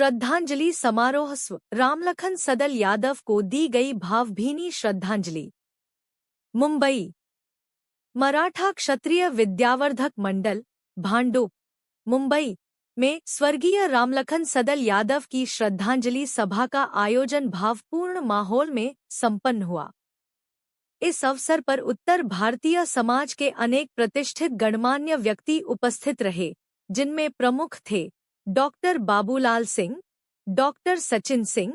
श्रद्धांजलि समारोह रामलखन सदल यादव को दी गई भावभीनी श्रद्धांजलि। मुंबई। मराठा क्षत्रिय विद्यावर्धक मंडल, भांडुप, मुंबई में स्वर्गीय रामलखन सदल यादव की श्रद्धांजलि सभा का आयोजन भावपूर्ण माहौल में संपन्न हुआ। इस अवसर पर उत्तर भारतीय समाज के अनेक प्रतिष्ठित गणमान्य व्यक्ति उपस्थित रहे, जिनमें प्रमुख थे doctor Babulal Singh, doctor Sachin Singh,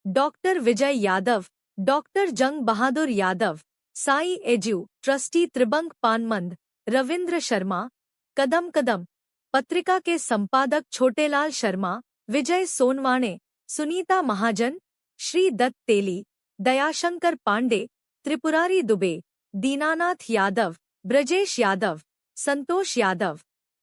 doctor Vijay Yadav, doctor Jang Bahadur Yadav, Sai edu trustee Tribang Panmand, Ravindra Sharma, Kadam Kadam पत्रिका के संपादक छोटेलाल शर्मा, विजय सोनवाणे, सुनीता महाजन, श्री दत्त तेली, दयाशंकर पांडे, त्रिपुरारी दुबे, दीनानाथ यादव, ब्रजेश यादव, संतोष यादव,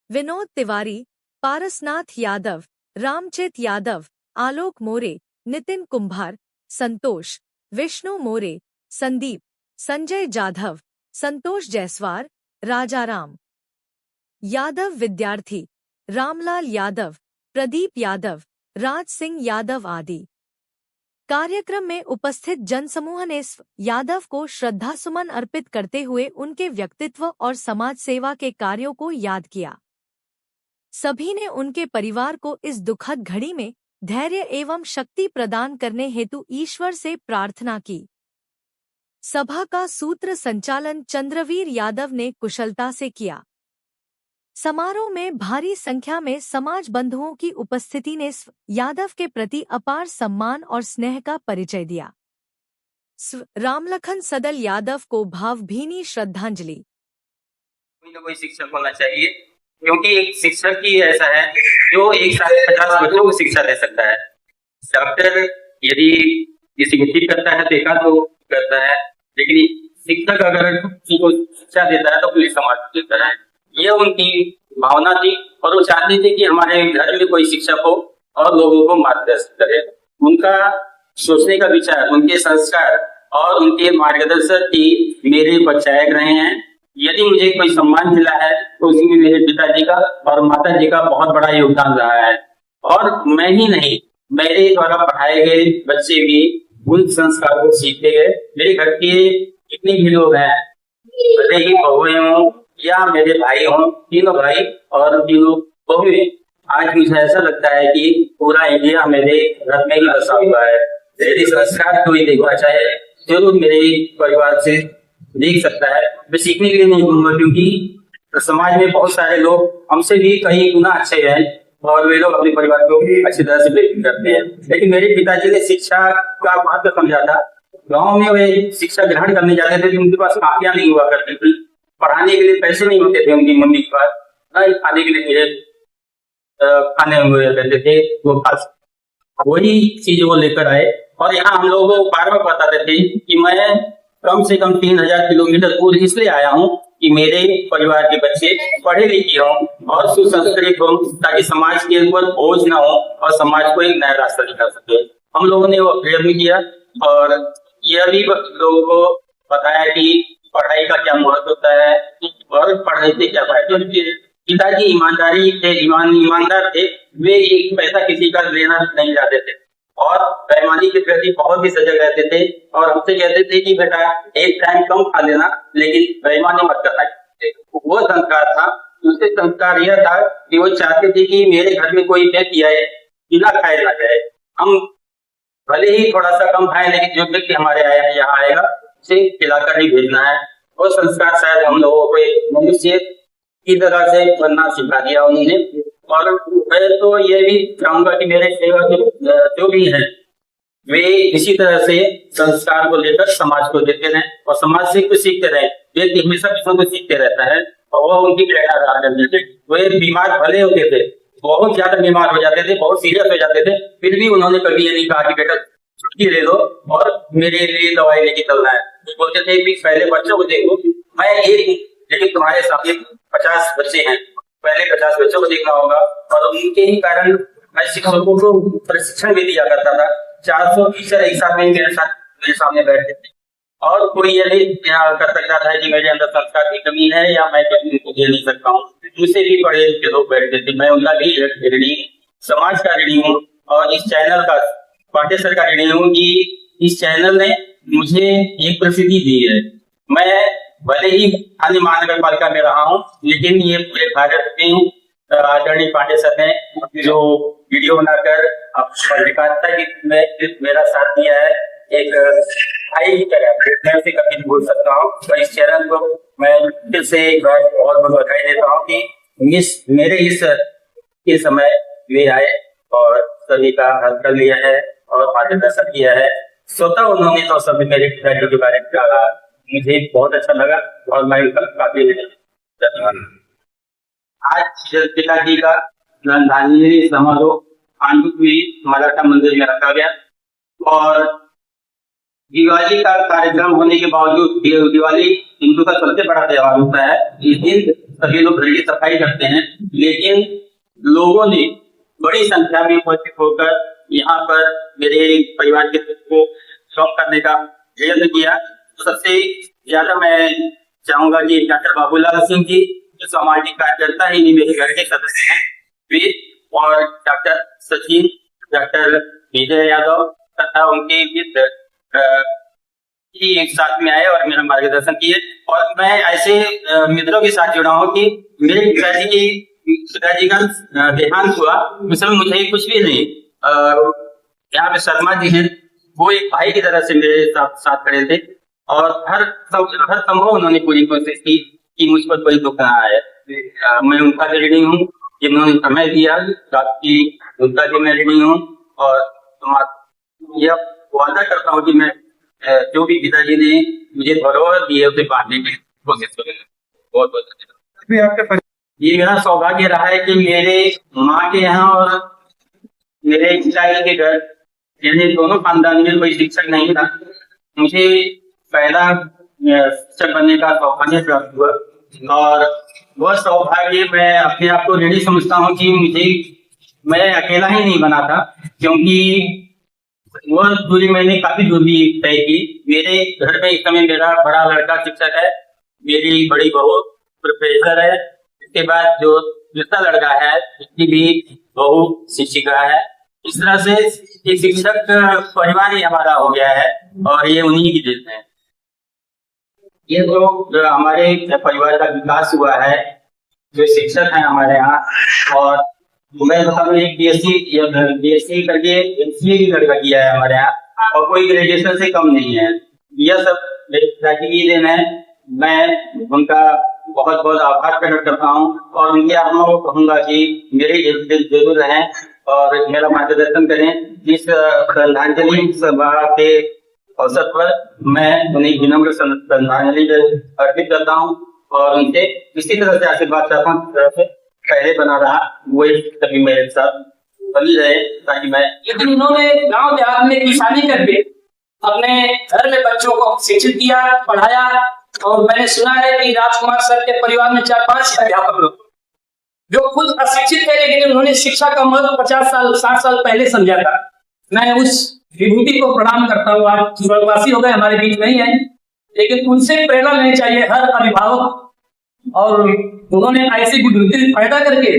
विनोद तिवारी, पारसनाथ यादव, रामचेत यादव, आलोक मोरे, नितिन कुंभार, संतोष, विष्णु मोरे, संदीप, संजय जाधव, संतोष जायसवाल, राजाराम यादव विद्यार्थी, रामलाल यादव, प्रदीप यादव, राज सिंह यादव आदि। कार्यक्रम में उपस्थित जनसमूह ने यादव को श्रद्धासुमन अर्पित करते हुए उनके व्यक्तित्व और समाज सेवा के कार्यों को याद किया। सभी ने उनके परिवार को इस दुखद घड़ी में धैर्य एवं शक्ति प्रदान करने हेतु ईश्वर से प्रार्थना की। सभा का सूत्र संचालन चंद्रवीर यादव ने कुशलता से किया। समारोह में भारी संख्या में समाज बंधुओं की उपस्थिति ने यादव के प्रति अपार सम्मान और स्नेह का परिचय दिया। रामलखन सदल यादव को भावभीनी श्रद्धांजलि। कोई न कोई शिक्षक होना चाहिए, क्योंकि एक शिक्षक ही ऐसा है जो एक साथ 50 बच्चों को शिक्षा दे सकता है। डॉक्टर यदि किसी को ठीक करता है तो एकाध को करता है, लेकिन शिक्षक अगर किसी को शिक्षा देता है तो पूरे समाज को देता है। ये उनकी भावना थी और वो चाहते थे कि हमारे घर में कोई शिक्षक हो और लोगों को मार्गदर्शन करे। उनका सोचने का विचार, उनके संस्कार और उनके मार्गदर्शन की मेरे बचाए रहे हैं। यदि मुझे कोई सम्मान मिला है तो उसमें मेरे पिताजी का और माताजी का बहुत बड़ा योगदान रहा है। और मैं ही नहीं, मेरे द्वारा पढ़ाए गए बच्चे भी उन संस्कारों को सीखते गए। मेरे घर के जितने भी लोग हैं, भले ही बहुएं हों या मेरे भाई हों, तीनों भाई और तीनों बहुएं, आज मुझे ऐसा लगता है कि पूरा इंडिया मेरे घर में ही बसा हुआ है। मेरे संस्कार कोई देखना चाहे जरूर मेरे परिवार से देख सकता है। मैं सीखने के लिए नहीं कहूँगा, क्योंकि समाज में बहुत सारे लोग हमसे भी कई गुना अच्छे हैं और वे लोग अपने परिवार को अच्छी तरह से व्यक्त करते हैं। लेकिन मेरे पिताजी ने शिक्षा का महत्व समझा था। गाँव में वे शिक्षा ग्रहण करने जाते थे तो उनके पास कापियां नहीं हुआ करती थी, पढ़ाने के लिए पैसे नहीं होते थे उनकी मम्मी के पास, न खाने के लिए मुझे खाने हुए रहते थे। वो खास वही चीज वो लेकर आए और यहाँ हम लोगों को बार बार बताते थे कि मैं कम से कम 3000 किलोमीटर दूर इसलिए आया हूँ कि मेरे परिवार के बच्चे पढ़े लिखे हों और सुसंस्कृत हों, ताकि समाज के ऊपर बोझ न हो और समाज को एक नया रास्ता दिखा सके। हम लोगों ने वो प्रयत्न किया और यह भी लोगों को बताया कि पढ़ाई का क्या महत्व होता है और पढ़ने से क्या फायदा। पिताजी ईमानदारी थे, ईमानदार थे। वे एक पैसा किसी का लेना नहीं चाहते थे और बेईमानी के प्रति बहुत ही सजग रहते थे और हमसे कहते थे कि बेटा एक टाइम कम खा लेना, लेकिन बेईमानी मत करना। वो संस्कार था। दूसरे संस्कार यह था कि वो चाहते थे कि मेरे घर में कोई व्यक्ति आए बिना खाए ना जाए। हम भले ही थोड़ा सा कम खाए, लेकिन जो व्यक्ति हमारे यहाँ आएगा उसे खिलाकर ही भेजना है। वो संस्कार शायद हम लोगों को मनुष्य की तरह से बनना सिखा दिया उन्होंने। और मैं तो ये भी चाहूंगा कि मेरे सेवक जो भी है वे इसी तरह से संस्कार को लेकर समाज को देते रहे और समाज से कुछ सीखते रहे। व्यक्ति हमेशा किसी को सीखते रहता है और वह उनकी प्रेरणा रहा करते थे। वे बीमार भले होते थे, बहुत ज्यादा बीमार हो जाते थे, बहुत सीरियस हो जाते थे, फिर भी उन्होंने कभी ये नहीं कहा कि बेटा छुट्टी ले लो और मेरे लिए दवाई लेके चलना है। बोलते थे कि पहले बच्चों को देखो, मैं एक हूँ लेकिन तुम्हारे सामने 50 बच्चे हैं, पहले 50 बच्चों को देखना होगा। और उनके ही कारण मैं शिक्षकों को प्रशिक्षण भी दिया करता था। 400 टीचर एक साथ मेरे सामने बैठते थे और कोई ये नहीं कर सकता था कि मेरे अंदर संस्कार की कमी है या मैं कभी उनको दे नहीं सकता हूँ। मुझसे भी बड़े लोग बैठते थे, मैं उनका भी ऋणी, समाज का ऋणी हूँ और इस चैनल का पाटेसर का ऋणी हूँ कि इस चैनल ने मुझे एक प्रसिद्धि दी है। मैं भले ही खाली महानगर पालिका में रहा हूँ, लेकिन ये पूरे भारत में आदरणीय पाटेसर ने जो वीडियो बनाकर पत्रकारिता में मेरा साथ दिया है, एक भाई की तरह मैं उसे कभी नहीं भूल सकता हूँ। तो इस चैनल को मैं फिर से एक बार बहुत बहुत बधाई देता हूँ कि मेरे इस समय वे आए और सभी का हल कर लिया है और मार्गदर्शन किया है। स्वतः उन्होंने तो सभी मेरे पिताजी के बारे में कहा, मुझे बहुत अच्छा लगा और मैं काफी धन्यवाद। आज पिताजी का श्रद्धांजलि समारोह कानपुर मराठा मंदिर में रखा गया और दिवाली का कार्यक्रम होने के बावजूद, दिवाली हिंदू का सबसे बड़ा त्योहार होता है, इस दिन सभी लोग घर की सफाई करते हैं, लेकिन लोगों ने बड़ी संख्या में उपस्थित होकर यहाँ पर मेरे परिवार के को शौक करने का प्रयत्न किया। सबसे ज्यादा मैं चाहूंगा कि डॉक्टर बाबूलाल सिंह जी जो सामाजिक कार्यकर्ता ही नहीं, मेरे घर के सदस्य हैं वे, और डॉक्टर सचिन, डॉक्टर विजय यादव तथा उनके मित्र ही एक साथ में आए और मेरा मार्गदर्शन किए। और मैं ऐसे मित्रों के साथ जुड़ा हूँ कि मेरे पिताजी का देहांत हुआ, उसमें मुझे कुछ भी नहीं। यहाँ पे शर्मा जी हैं, वो एक भाई की तरह से मेरे साथ खड़े थे और हर संभव उन्होंने पूरी कोशिश की कि मुझ पर कोई दुख ना आए। मैं उनका ऋणी हूँ जिन्होंने समय दिया, ताकि उनका भी मैं ऋणी हूँ और यह वादा करता हूँ कि मैं जो भी पिताजी ने मुझे धरोहर दी है उसे बांटने की कोशिश करूंगा। बहुत बहुत धन्यवाद। ये मेरा सौभाग्य रहा है कि मेरे माँ के यहाँ और मेरे पिताजी के घर, यानी दोनों खानदान में कोई शिक्षक नहीं था। मुझे पहला शिक्षक बनने का सौभाग्य प्राप्त हुआ और वह सौभाग्य मैं अपने आप को ऋणी समझता हूँ कि मैं अकेला ही नहीं बना था, क्योंकि वह दूरी मैंने काफी दूरी तय की। मेरे घर में इस समय मेरा बड़ा लड़का शिक्षक है, मेरी बड़ी बहू प्रोफेसर है, इसके बाद जो दूसरा लड़का है उसकी भी बहू शिक्षिका है। इस तरह से एक शिक्षक परिवार ही हमारा हो गया है और ये उन्हीं की देन है। ये जो हमारे परिवार का विकास हुआ है, जो शिक्षक है हमारे यहाँ, और मैं बता दूं एक बीएससी करके एमसीए भी लड़का किया है हमारे यहाँ और कोई ग्रेजुएशन से कम नहीं है। यह सब मेरे पिताजी की देन है। मैं उनका बहुत बहुत आभार प्रकट करता हूँ और उनकी आत्मा को कहूंगा कि मेरे जरूर रहें और मेरा मार्गदर्शन करें। इस श्रद्धांजलि सभा के अवसर पर मैं उन्हें विनम्र श्रद्धांजलि अर्पित करता हूँ और उनसे इसी तरह से आशीर्वाद चाहता हूँ पहले बना रहा वो कभी मेरे साथ बनी रहे, ताकि मैं। लेकिन उन्होंने गांव देहात में किसानी करके अपने घर में बच्चों को शिक्षित किया, पढ़ाया। और मैंने सुना है कि राजकुमार सर के परिवार में 4-5 अध्यापक लोग जो खुद अशिक्षित थे, लेकिन उन्होंने शिक्षा का महत्व 50 साल 60 साल पहले समझा था। मैं उस विभूति को प्रणाम करता हूँ। आज स्वर्गवासी हो गए, हमारे बीच नहीं है, लेकिन उनसे प्रेरणा लेनी चाहिए हर अभिभावक। और उन्होंने ऐसी विभूति पैदा करके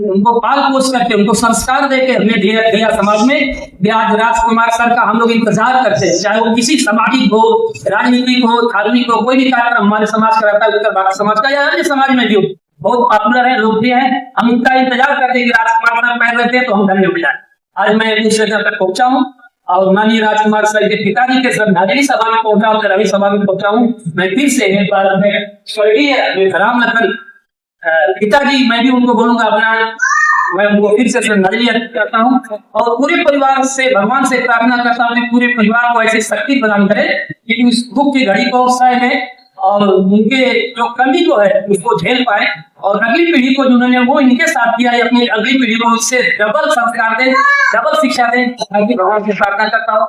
उनको पाल पोष करके उनको संस्कार देके हमें दिया समाज में। आज राजकुमार सर का हम लोग इंतजार करते हैं, चाहे वो किसी सामाजिक हो, राजनीतिक हो, धार्मिक हो, कोई भी कार्यक्रम हमारे समाज का रहता है, उत्तर भारत समाज का या अन्य समाज में भी हो, बहुत पॉपुलर है, लोकप्रिय है। हम उनका इंतजार करते हैं कि राजकुमार सर पैर रहते हैं तो हम धन्य हो जाए। आज मैं इस जगह तक पहुंचा हूँ और माननीय राजकुमार सर के पिताजी के श्रद्धांजलि सभा में पहुंचा हूँ, रवि सभा में पहुंचा हूँ। मैं फिर से एक बार स्वर्गीय रामलखन पिताजी, मैं भी उनको बोलूंगा अपना, मैं उनको फिर से श्रद्धांजलि अर्पित करता हूँ और पूरे परिवार से भगवान से प्रार्थना करता हूँ कि पूरे परिवार को ऐसी शक्ति प्रदान करे कि उस दुख की घड़ी को सह लें और उनके जो कमी को है उसको झेल पाए और अगली पीढ़ी को जिन्होंने वो इनके साथ किया है, अपनी अगली पीढ़ी को उससे डबल संस्कार दें, डबल शिक्षा दें। भगवान से प्रार्थना करता हूँ।